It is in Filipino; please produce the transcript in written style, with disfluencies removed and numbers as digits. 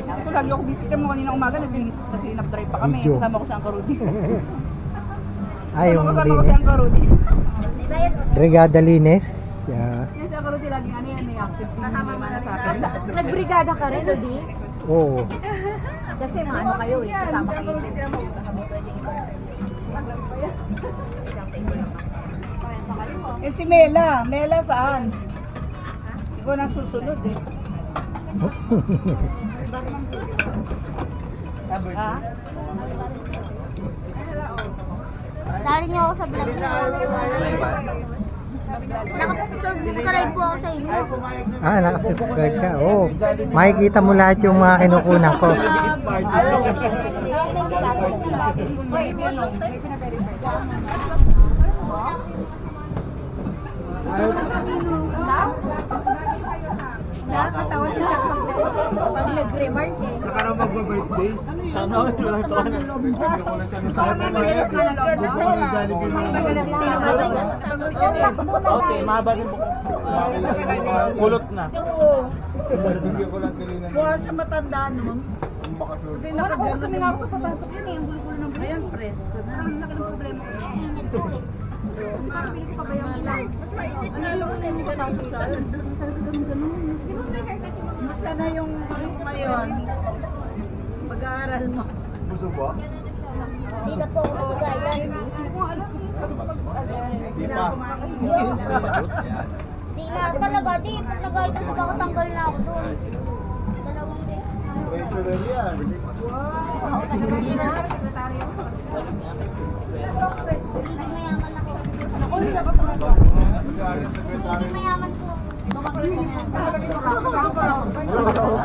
Ito lagi ako bisita mo kanina umaga, nag-clean up drive pa kami. Kasama ko si Uncle Rudy. Ay, yung kasama ko si Uncle Rudy. Brigada Linis. Yan si Uncle Rudy laging ano yan, active. Kasama mo na sa akin. Nagbrigada ka rin, Rudy? Oo. Kasi maano kayo eh, kasama kayo. Eh si Mela, Mela saan? Ikaw nang susunod eh. Ha? Sali niyo ako sa vlog niyo. Nakapag-subscribe po ako sa inyo. Ah, nakasubscribe ka. Oo. Makikita mo lahat yung mga kinukunan ko. Nakakatawa sila pag nag-remark eh. Saka na mag-birthday. Sana ako lang sa kanan. Okay, mahaba din po. Kulot na. Buha siya matanda nun. Kasi nakagano kami nga po papasok yun eh. Ang gulo-gulo ng buhay. Ayan, presko na. Ang laki ng problema ko. Pili ko pa ba yung ilang? Ano yung mga tawag sa akin? Basta na yung ngayon. Pag-aaral mo. Gusto ba? Hindi na po ako mag-aaral. Di pa. Di na talaga, di. Pag nag-aaral ako, baka tanggal na ako doon. Dalawang day. Treasurer yan. Wow, taga-gabi na. Sekretary ako sa Hindi mayaman ako. Mag-aaral secretary. Hindi mayaman po. kanila.